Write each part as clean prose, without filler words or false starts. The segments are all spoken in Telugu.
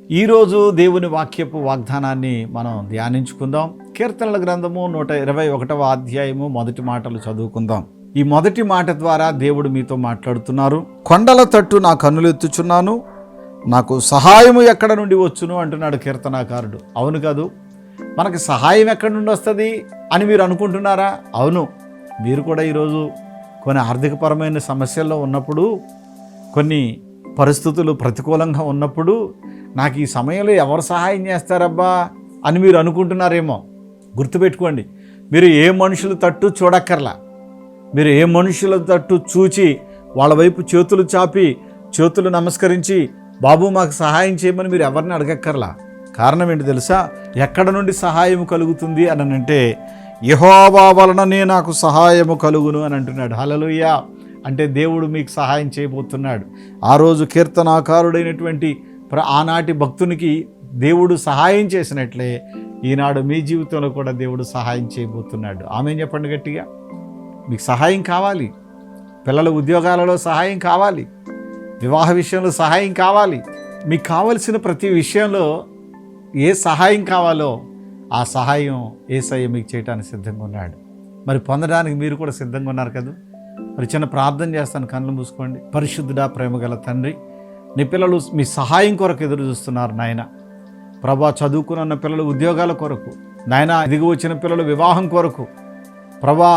ఈరోజు దేవుని వాక్యపు వాగ్దానాన్ని మనం ధ్యానించుకుందాం. కీర్తనల గ్రంథము 121వ అధ్యాయము మొదటి మాటలు చదువుకుందాం. ఈ మొదటి మాట ద్వారా దేవుడు మీతో మాట్లాడుతున్నారు. కొండల తట్టు నా కన్నులెత్తుచున్నాను, నాకు సహాయము ఎక్కడ నుండి వచ్చును అంటున్నాడు కీర్తనాకారుడు. అవును కాదు, మనకి సహాయం ఎక్కడి నుండి వస్తుంది అని మీరు అనుకుంటున్నారా? అవును, మీరు కూడా ఈరోజు కొన్ని ఆర్థికపరమైన సమస్యల్లో ఉన్నప్పుడు, కొన్ని పరిస్థితులు ప్రతికూలంగా ఉన్నప్పుడు నాకు ఈ సమయంలో ఎవరు సహాయం చేస్తారబ్బా అని మీరు అనుకుంటున్నారేమో. గుర్తుపెట్టుకోండి, మీరు ఏ మనుషుల తట్టు చూడక్కర్లా. మీరు ఏ మనుషుల తట్టు చూచి వాళ్ళ వైపు చేతులు చాపి చేతులు నమస్కరించి బాబు మాకు సహాయం చేయమని మీరు ఎవరిని అడగక్కర్లా. కారణం ఏంటి తెలుసా? ఎక్కడ నుండి సహాయం కలుగుతుంది అని అంటే, యెహోవా వలననే నాకు సహాయము కలుగును అని అంటున్నాడు. హల్లెలూయా. అంటే దేవుడు మీకు సహాయం చేయబోతున్నాడు. ఆ రోజు కీర్తనాకారుడైనటువంటి ఆనాటి భక్తునికి దేవుడు సహాయం చేసినట్లే ఈనాడు మీ జీవితంలో కూడా దేవుడు సహాయం చేయబోతున్నాడు. ఆమేన్ చెప్పండి గట్టిగా. మీకు సహాయం కావాలి, పిల్లల ఉద్యోగాలలో సహాయం కావాలి, వివాహ విషయంలో సహాయం కావాలి. మీకు కావలసిన ప్రతి విషయంలో ఏ సహాయం కావాలో ఆ సహాయం యేసయ్య మీకు చేయడానికి సిద్ధంగా ఉన్నాడు. మరి పొందడానికి మీరు కూడా సిద్ధంగా ఉన్నారు కదా. మరి చిన్న ప్రార్థన చేస్తాను, కళ్ళు మూసుకోండి. పరిశుద్ధుడా, ప్రేమగల తండ్రి, నీ పిల్లలు మీ సహాయం కొరకు ఎదురు చూస్తున్నారు నాయన. ప్రభా, చదువుకున్న పిల్లలు ఉద్యోగాల కొరకు, నాయన ఎదిగి వచ్చిన పిల్లలు వివాహం కొరకు, ప్రభా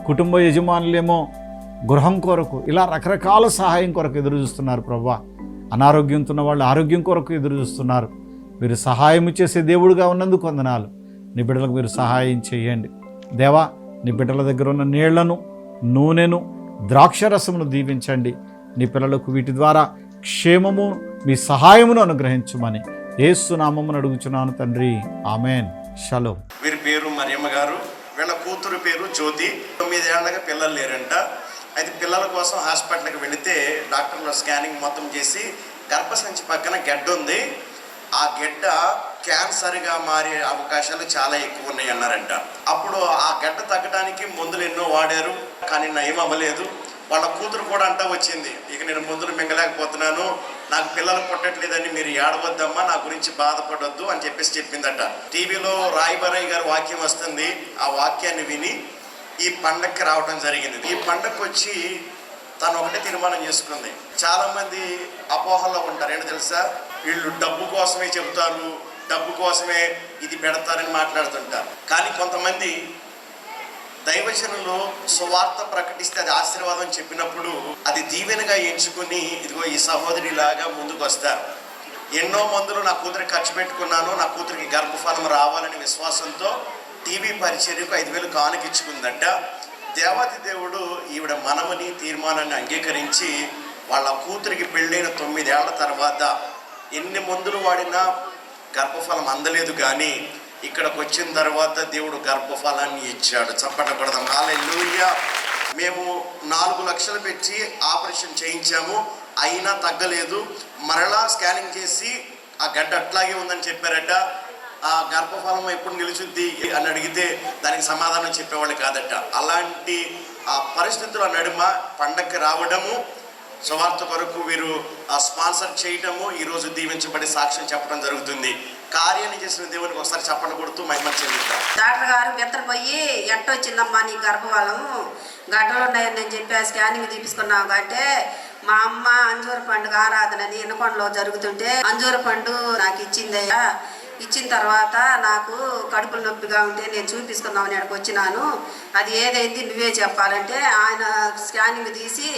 కుటుంబ యజమానులేమో గృహం కొరకు, ఇలా రకరకాల సహాయం కొరకు ఎదురు చూస్తున్నారు. ప్రభా, అనారోగ్యంతో ఉన్న వాళ్ళు ఆరోగ్యం కొరకు ఎదురు చూస్తున్నారు. మీరు సహాయం చేసే దేవుడుగా ఉన్నందుకు వందనాలు. నీ బిడ్డలకు మీరు సహాయం చేయండి దేవా. నీ బిడ్డల దగ్గర ఉన్న నీళ్లను, నూనెను, ద్రాక్షరసమును దీవించండి. నీ పిల్లలకు వీటి ద్వారా క్షేమము, మీ సహాయమును అనుగ్రహించమని యేసు నామమున అడుగుచున్నాను తండ్రి, ఆమెన్. షలోమ్. వీరి పేరు మరియమ్మ గారు, వీళ్ళ కూతురు పేరు జ్యోతి. 9 ఏళ్ళగా పిల్లలు లేరంట. అయితే పిల్లల కోసం హాస్పిటల్కి వెళితే డాక్టర్లు స్కానింగ్ మొత్తం చేసి గర్భసంచి పక్కన గడ్డ ఉంది, ఆ గడ్డ క్యాన్సర్గా మారే అవకాశాలు చాలా ఎక్కువ ఉన్నాయి అన్నారంట. అప్పుడు ఆ గడ్డ తగ్గడానికి మందులు ఎన్నో వాడారు, కానీ నయం అవ్వలేదు. వాళ్ళ కూతురు కూడా అంటా వచ్చింది, ఇక నేను మందులు మింగలేకపోతున్నాను, నాకు పిల్లలు పుట్టట్లేదని మీరు ఏడవద్దమ్మా, నా గురించి బాధపడొద్దు అని చెప్పిందట. టీవీలో రాయబరయ్య గారి వాక్యం వస్తుంది, ఆ వాక్యాన్ని విని ఈ పండగకి రావడం జరిగింది. ఈ పండగకి వచ్చి తను ఒకటే తీర్మానం చేసుకుంది. చాలా మంది అపోహల్లో ఉంటారు. ఏంటో తెలుసా? వీళ్ళు డబ్బు కోసమే చెబుతారు, డబ్బు కోసమే ఇది పెడతారని మాట్లాడుతుంటారు. కానీ కొంతమంది దైవజనులు సువార్త ప్రకటిస్తే అది ఆశీర్వాదం చెప్పినప్పుడు అది దీవెనగా ఎంచుకుని ఇదిగో ఈ సహోదరిలాగా ముందుకు వస్తారు. ఎన్నో మందులు నా కూతురికి ఖర్చు పెట్టుకున్నాను, నా కూతురికి గర్భఫలం రావాలని విశ్వాసంతో టీవీ పరిచర్యకు 5,000 కానుకిచ్చుకుందంట. దేవాది దేవుడు ఈవిడ మనమని తీర్మానాన్ని అంగీకరించి వాళ్ళ కూతురికి పెళ్ళైన 9 ఏళ్ల తర్వాత ఎన్ని మందులు వాడినా గర్భఫలం అందలేదు. కానీ ఇక్కడికి వచ్చిన తర్వాత దేవుడు గర్భఫలాన్ని ఇచ్చాడు. చప్పట్లు కొడదాం. హల్లెలూయా. మేము 4 లక్షలు పెట్టి ఆపరేషన్ చేయించాము, అయినా తగ్గలేదు. మరలా స్కానింగ్ చేసి ఆ గడ్డ అట్లాగే ఉందని చెప్పారట. ఆ గర్భఫలం ఎప్పుడు నిలుచుద్ది అని అడిగితే దానికి సమాధానం చెప్పేవాళ్ళు కాదట. అలాంటి ఆ పరిస్థితుల నడుమ పండగకి రావడము, సువార్త కొరకు వీరు స్పాన్సర్ చేయటము, ఈరోజు దీవించబడి సాక్ష్యం చెప్పడం జరుగుతుంది. కార్యాన్ని చేసిన దేవునికి ఒకసారి చప్పట్లు కొడుతూ మహిమ చెల్లిద్దాం. డాక్టర్ గారు నిద్రపోయి ఎట్టొచ్చిందమ్మా నీ గర్భఫలం, గడ్డలు ఉన్నాయని చెప్పి స్కానింగ్ తీపించుకున్నావు అంటే, మా అమ్మ అంజూర పండుగ ఆరాధనని ఎనకొండలో జరుగుతుంటే అంజూర పండు నాకు ఇచ్చిందయ్యా. ఇచ్చిన తర్వాత నాకు కడుపులు నొప్పిగా ఉంటే నేను చూపించుకుందామని అక్కడికి వచ్చినాను, అది ఏదైంది నువ్వే చెప్పాలంటే ఆయన స్కానింగ్ తీసి,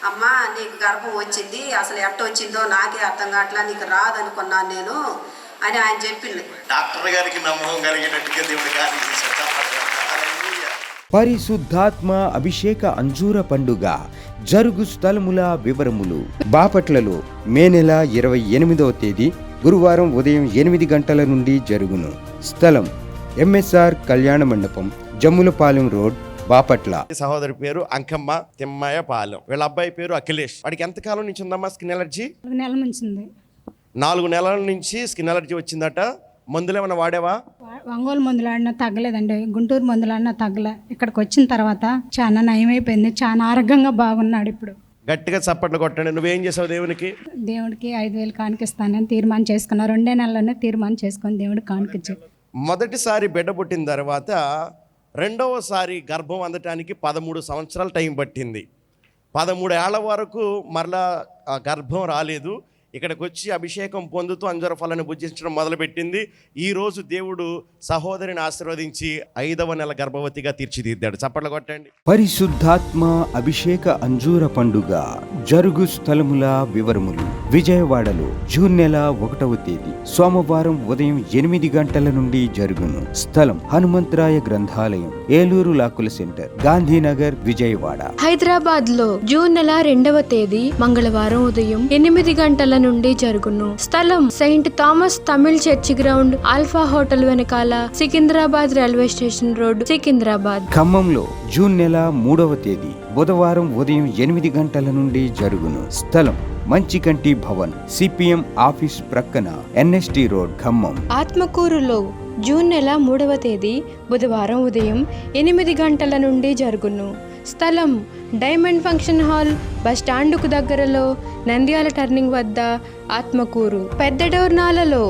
అమ్మ నీకు గర్భం వచ్చింది, అసలు ఎట్ట వచ్చిందో నాకే అర్థం కావట్లా, నీకు రాదనుకున్నాను నేను అని ఆయన చెప్పింది. డాక్టర్ గారికి నమ్మకం కలిగేటట్టుగా దేవుడి కార్యం చేశాడు. పరిశుద్ధాత్మ అభిషేక అంజూర పండుగ జరుగు స్థలముల వివరములు. బాపట్లలో మే నెల 28వ తేదీ గురువారం ఉదయం 8 గంటల నుండి జరుగును. స్థలం ఎంఎస్ఆర్ కళ్యాణ మండపం, జమ్ములపాలెం రోడ్, బాపట్ల. సహోదరి పేరు అంకమ్మ తిమ్మయ్య పాలెం. వీళ్ళ అబ్బాయి పేరు అఖిలేష్. వాడికి ఎంతకాలం నుంచి ఉందమ్మా స్కిన్ ఎలర్జీ? 4 నెలల నుంచి స్కిన్ ఎలర్జీ వచ్చిందట. మందులు ఏమైనా వాడేవా? ఒంగోలు మందులు ఆడినా తగ్గలేదండి, గుంటూరు మందులు ఆడినా తగ్గలే. ఇక్కడికి వచ్చిన తర్వాత చాలా నయమైపోయింది, చాలా ఆరోగ్యంగా బాగున్నాడు ఇప్పుడు. గట్టిగా చప్పట్లు కొట్టండి. నువ్వేం చేసావు దేవునికి? దేవుడికి 5,000 కానుకిస్తానని తీర్మానం చేసుకున్నా. 2 నెలల్లోనే తీర్మానం చేసుకొని దేవుడికి కానుకిచ్చి. మొదటిసారి బిడ్డ పుట్టిన తర్వాత రెండవసారి గర్భం అందటానికి 13 సంవత్సరాలు టైం పట్టింది. 13 ఏళ్ల వరకు మరలా ఆ గర్భం రాలేదు. ఇక్కడికి వచ్చి అభిషేకం పొందుతూ అంజూర ఫలాన్ని భుజించడం మొదలుపెట్టింది. ఈరోజు దేవుడు సహోదరిని ఆశీర్వదించి 5వ నెల గర్భవతిగా తీర్చిదిద్దాడు. చప్పట్లు కొట్టండి. పరిశుద్ధాత్మ అభిషేక అంజూర పండుగ జరుగు స్థలముల వివరములు. విజయవాడలో జూన్ నెల 1వ తేదీ సోమవారం ఉదయం 8 గంటల నుండి జరుగును. స్థలం హనుమంతరాయ గ్రంథాలయం, ఏలూరు లాకుల సెంటర్, గాంధీనగర్, విజయవాడ. హైదరాబాద్ లో జూన్ నెల 2వ తేదీ మంగళవారం ఉదయం 8 గంటల నుండి జరుగును. స్థలం Saint Thomas Tamil church ground, alpha hotel వెనకాల, Secunderabad railway station road, Secunderabad. ఖమ్మంలో జూన్ నెల 3వ తేదీ బుధవారం ఉదయం 8 గంటల నుండి జరుగును. స్థలం మంచికంటి భవన్, సిపిఎం ఆఫీస్ ప్రక్కన, ఎన్ఎస్టి రోడ్, ఖమ్మం. ఆత్మకూరులో జూన్ నెల 3వ తేదీ బుధవారం ఉదయం 8 గంటల నుండి జరుగును. స్థలం డైమండ్ ఫంక్షన్ హాల్, బస్టాండుకు దగ్గరలో, నంద్యాల టర్నింగ్ వద్ద, ఆత్మకూరు. పెద్ద డోర్నాలలో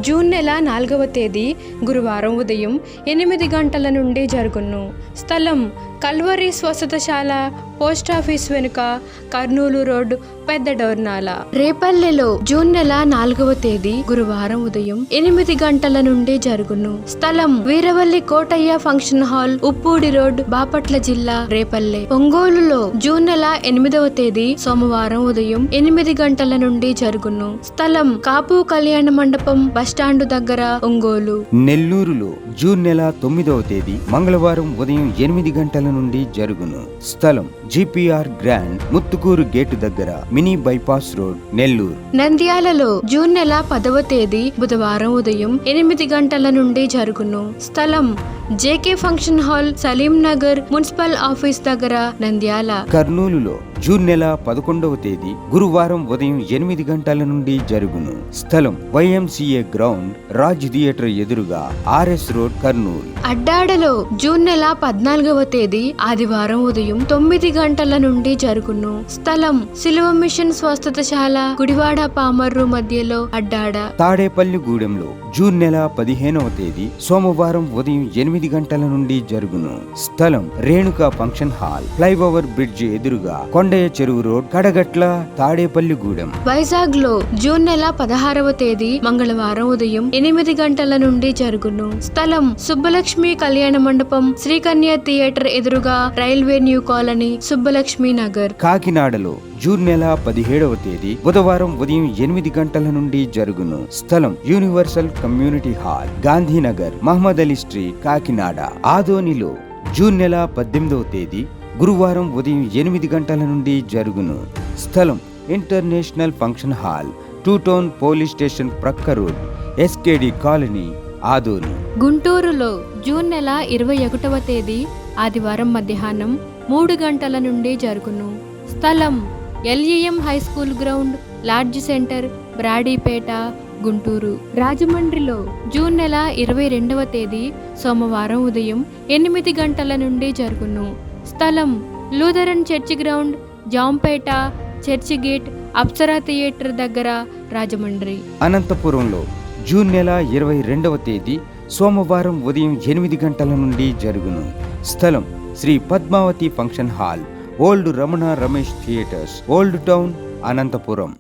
జూన్ నెల 4వ తేదీ గురువారం ఉదయం 8 గంటల నుండి జరుగును. స్థలం కల్వరి స్వస్థతశాల, పోస్టాఫీస్ వెనుక, కర్నూలు రోడ్, పెద్ద డోర్నాల. రేపల్లెలో జూన్ నెల 4వ తేదీ గురువారం ఉదయం 8 గంటల నుండి జరుగును. స్థలం Veeravalli Kotaiah function hall, Uppudi road, Bapatla జిల్లా, రేపల్లె. ఒంగోలులో జూన్ నెల 8వ తేదీ సోమవారం ఉదయం 8 గంటల నుండి జరుగును. స్థలం కాపు కళ్యాణ మండపం, బస్టాండు దగ్గర, ఒంగోలు. నెల్లూరులో జూన్ నెల 9వ తేదీ మంగళవారం ఉదయం 8 గంటల నుండి జరుగును. స్థలం జిపిఆర్ గ్రాండ్, ముత్తుకూరు గేటు దగ్గర, మినీ బైపాస్ రోడ్, నెల్లూరు. నంద్యాలలో జూన్ నెల 10వ తేదీ బుధవారం ఉదయం 8 గంటల నుండి జరుగును. స్థలం JK function hall, Salim Nagar, municipal office దగ్గర, నంద్యాల. కర్నూలులో జూన్ నెల 11వ తేదీ గురువారం ఉదయం 8 గంటల నుండి జరుగును. స్థలం వైఎంసీఏ గ్రౌండ్, రాజ్ థియేటర్ ఎదురుగా, ఆర్ఎస్ రోడ్, కర్నూలు. అడ్డాడలో జూన్ నెల 14వ తేదీ ఆదివారం ఉదయం 9 గంటల నుండి జరుగును. స్థలం సిలువ మిషన్ స్వస్థతశాల, గుడివాడ పామర్రు మధ్యలో, అడ్డాడ. తాడేపల్లిగూడెంలో జూన్ నెల 15వ తేదీ సోమవారం ఉదయం 8 గంటల నుండి జరుగును. స్థలం Renuka function hall, flyover bridge ఎదురుగా, కొండయ్య చెరువు రోడ్, కడగట్ల, తాడేపల్లిగూడెం. వైజాగ్ లో జూన్ నెల 16వ తేదీ మంగళవారం ఉదయం 8 గంటల నుండి జరుగును. స్థలం సుబ్బలక్ష్మి కళ్యాణ మండపం, శ్రీకన్య థియేటర్ ఎదురుగా, railway new colony, Subbalakshmi Nagar. కాకినాడలో జూన్ నెల 17వ తేదీ బుధవారం ఉదయం 8 గంటల నుండి జరుగును. స్థలం universal community hall, Gandhinagar, Mohammed Ali street, Kakinada. ఆదోనిలో జూన్ నెల 18వ తేదీ గురువారం ఉదయం 8 గంటల నుండి జరుగును. స్థలం international function hall, 2 town police station ప్రక్క రోడ్, ఎస్కేడి కాలనీ, ఆదోని. గుంటూరులో జూన్ నెల 21వ తేదీ ఆదివారం మధ్యాహ్నం 3 గంటల నుండి జరుగును. స్థలం LEM high school ground, LADS centre, Brodipet, Guntur. రాజమండ్రిలో జూన్ నెల 22వ తేదీ సోమవారం ఉదయం 8 గంటల నుండి జరుగును. స్థలం Lutheran church ground, Jampeta, church gate, Apsara theatre దగ్గర, రాజమండ్రి. అనంతపురంలో జూన్ నెల 22వ తేదీ సోమవారం ఉదయం 8 గంటల నుండి జరుగును. స్థలం Sri Padmavathi function hall, old Ramana Ramesh theatres, old town, Anantapuram.